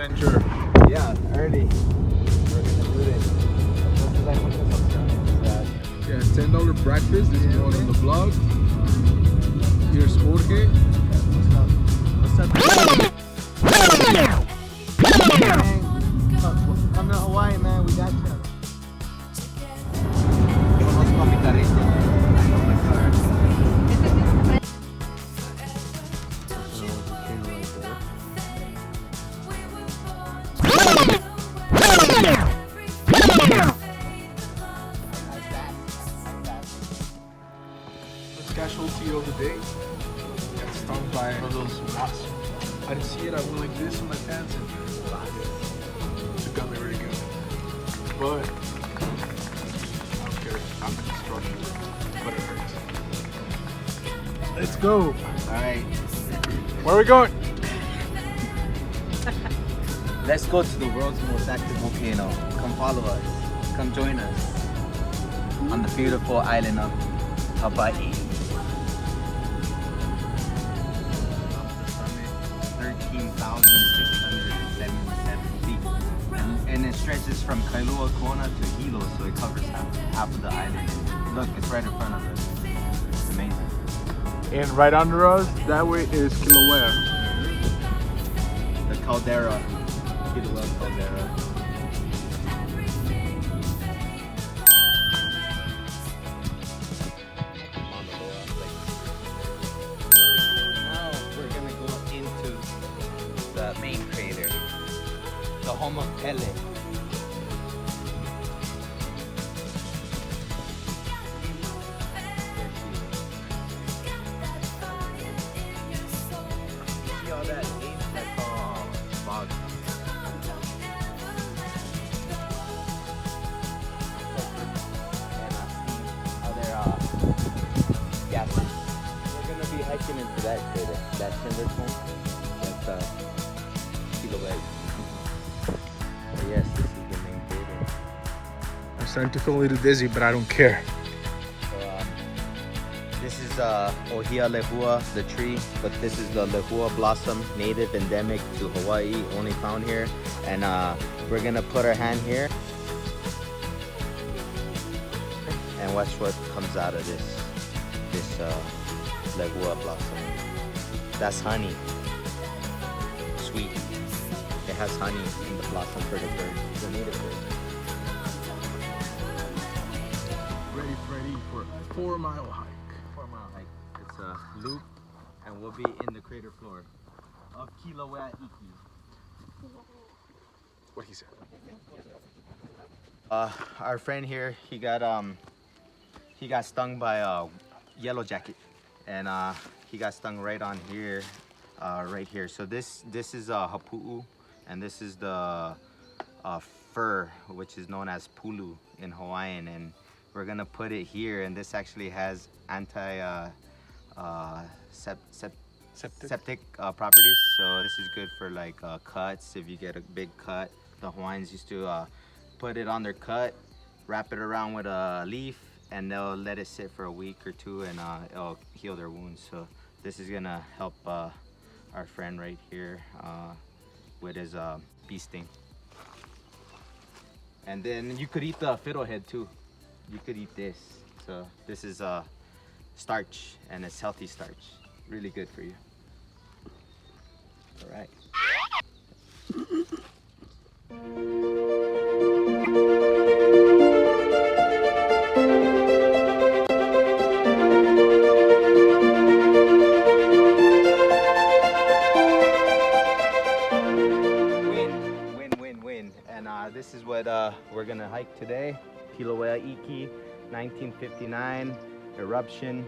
adventure. Yeah, early. We're gonna do this. Yeah, $10 breakfast. This is going on the vlog. Here's Jorge. What's up? Come to Hawaii, man. We got you. First casualty of the day. Got stung by one of those wasps. I didn't see it. I went like this in my pants and it got me really good. But I don't care. I'm destruction. But it hurts. Let's go. Alright. Where are we going? Let's go to the world's most active volcano. Come follow us. Come join us on the beautiful island of Hawaii. 13,677 feet. And it stretches from Kīlauea Iki to Hilo, so it covers half of the island. Look, it's right in front of us. It's amazing. And right under us, that way is Kīlauea. The caldera. Kīlauea caldera. Now we're gonna go into the main crater, the home of Pele. See all that age that's all fog. Gases. We're gonna be hiking into that crater, that cinder cone. That's Kīlauea Iki. But yes, this is the main crater. I'm starting to feel a little dizzy, but I don't care. So, this is Ohia lehua, the tree, but this is the lehua blossom, native endemic to Hawaii, only found here. And we're gonna put our hand here and watch what comes out of this lehua blossom. That's honey. Sweet. It has honey in the blossom for the bird, the native bird. Ready for a 4-mile hike. 4-mile hike. It's a loop, and we'll be in the crater floor of Kīlauea Iki. What he said. Our friend here, he got stung by a yellow jacket, and he got stung right on here, right here. So this is hapu'u, and this is the fur, which is known as pulu in Hawaiian, and we're gonna put it here. And this actually has septic properties, so this is good for like cuts. If you get a big cut, the Hawaiians used to put it on their cut, wrap it around with a leaf, and they'll let it sit for a week or two, and it'll heal their wounds. So this is gonna help our friend right here with his bee sting. And then you could eat the fiddlehead too. You could eat this. So this is starch, and it's healthy starch. Really good for you. All right. Win. And this is what we're gonna hike today. Kīlauea Iki, 1959 eruption,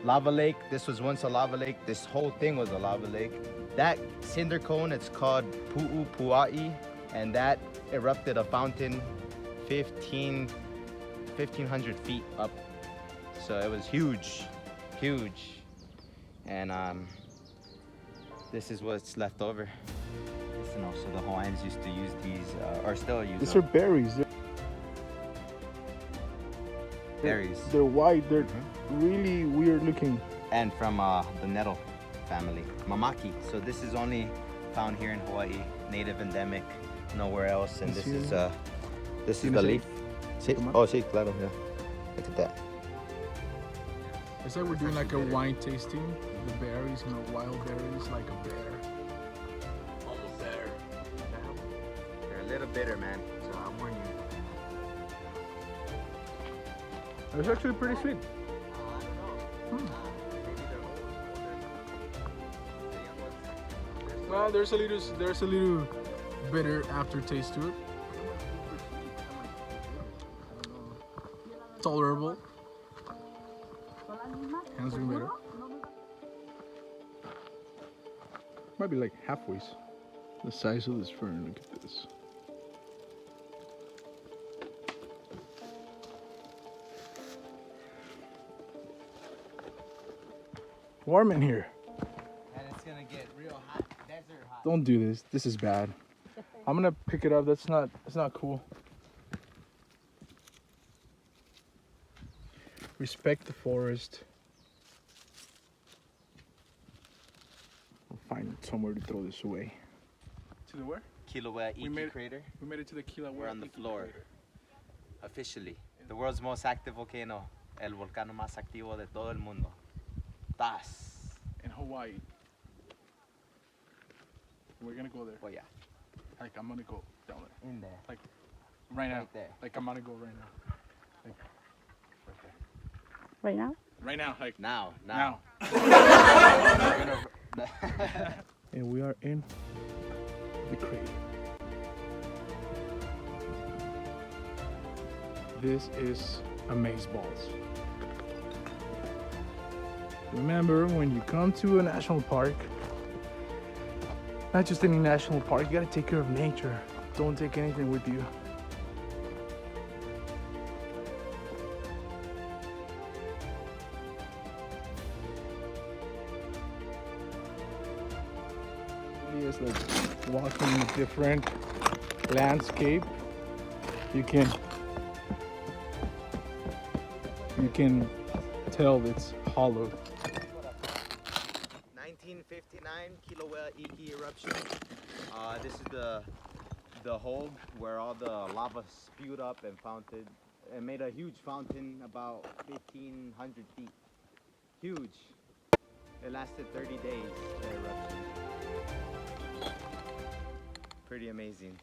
lava lake. This was once a lava lake. This whole thing was a lava lake. That cinder cone, it's called Pu'upua'i, and that erupted a fountain 1,500 feet up. So it was huge. And this is what's left over. You know, so the Hawaiians used to use these, or still use These them. are berries. Berries. They're white. They're really weird looking. And from the nettle family, mamaki. So this is only found here in Hawaii. native endemic, nowhere else. And this Sí. is the ¿Tienes leaf. Sí. tomar? Oh, sí, claro. Yeah. Look at that. It's like we're doing like a wine tasting. The berries, you know, wild berries, like a bear. Almost there. They're a little bitter, man. So I'm warning you. It's actually pretty sweet. Well, there's a little bitter aftertaste to it. Tolerable. Hands doing better. Might be like halfway the size of this fern. Look at this. Warm in here. And it's gonna get real hot, desert hot. Don't do this. This is bad. I'm gonna pick it up. It's not cool. Respect the forest. We'll find somewhere to throw this away. To the where? Kīlauea Iki crater. We made it to the Kīlauea. We're on the Iki floor. crater. Officially. The world's most active volcano. El volcano más activo de todo el mundo. Tas. In Hawaii. We're gonna go there. Oh yeah. Like I'm gonna go down there. In there. Like right now. Right there. Like I'm gonna go right now. Like right there. Right now? Right now. Like Now. now. And we are in the crater. This is amazeballs. Remember, when you come to a national park, not just any national park, you gotta take care of nature. Don't take anything with you. It's like walking in a different landscape. You can tell it's hollow. 1959 Kīlauea Iki eruption. This is the hole where all the lava spewed up and fountain. It made a huge fountain about 1,500 feet. Huge. It lasted 30 days, the eruption. Pretty amazing.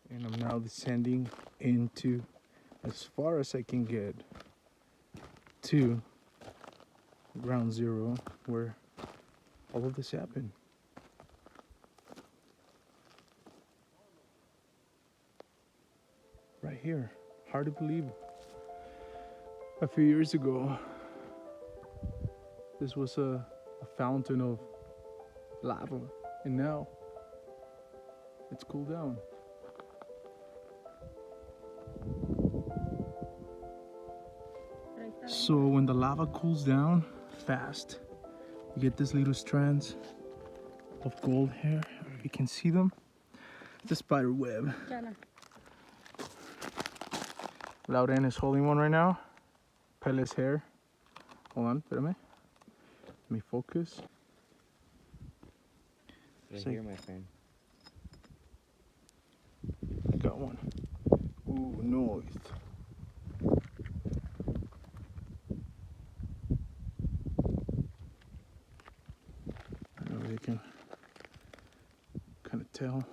And I'm now descending into as far as I can get to ground zero where all of this happened. Right here. Hard to believe. A few years ago, this was a fountain of lava, and now it's cooled down. So when the lava cools down fast, you get these little strands of gold hair. You can see them. It's a spider web. Lauren is holding one right now. Pele's hair. Hold on, espérame. Let me focus. Right So- here, my friend. I got one. Ooh, noise. I know they can kind of tell.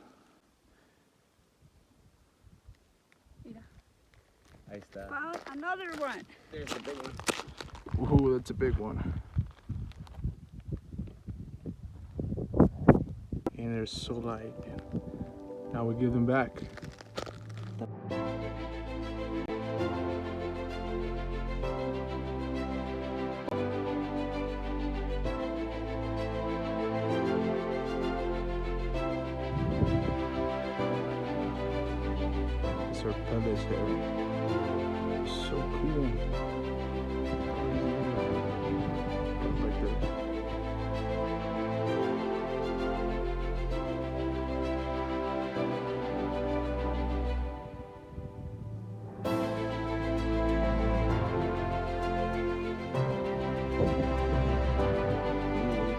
Ahí está. Found another one. There's a big one. Ooh, that's a big one. And they're so light. Now we give them back. These are Pele's hair. So cool. Like that.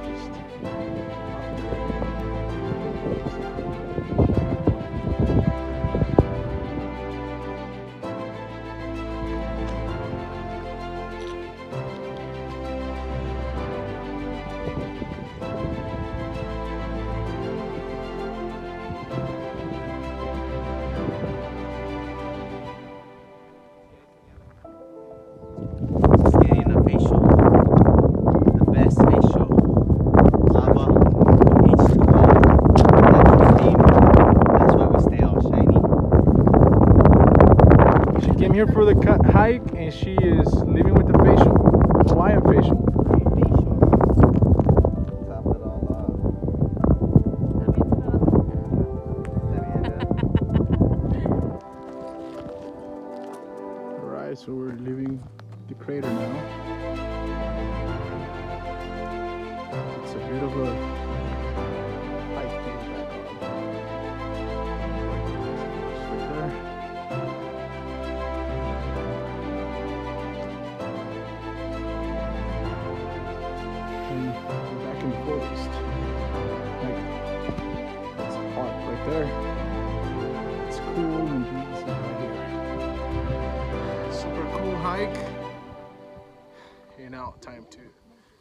Just the hike, and she is leaving with the facial, Hawaiian facial. Top it all off. Alright, so we're leaving the crater now. It's a bit of a hike to get back up. Right there. And we're back in the forest. Like, it's a park right there. It's cool and breezy right here. Super cool hike. Okay, now time to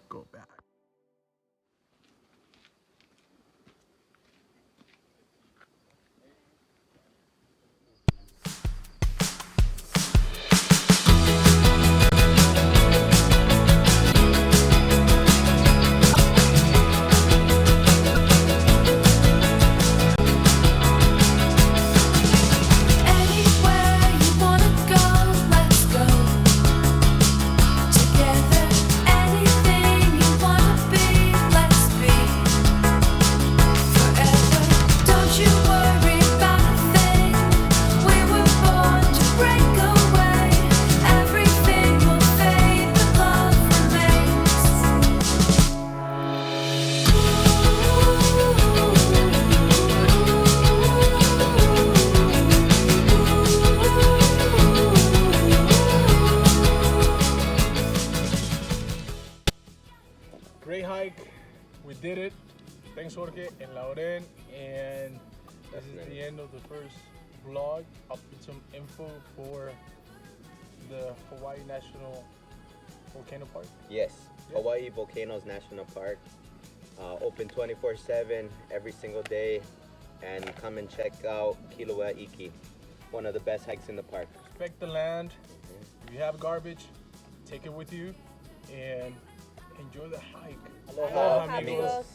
go back. Anywhere you wanna go, let's go together. Anything you wanna be, let's be forever. Don't you worry about a thing. We were born to break away. Everything will fade, but love remains. Great hike. We did it. Thanks, Jorge and Lauren. And this is the end of the first vlog. I'll put some info for the Hawaii National Volcano Park. Yes, Hawaii Volcanoes National Park. Open 24/7 every single day. And come and check out Kīlauea Iki, one of the best hikes in the park. Respect the land. If you have garbage, take it with you and enjoy the hike. Aloha, amigos. amigos.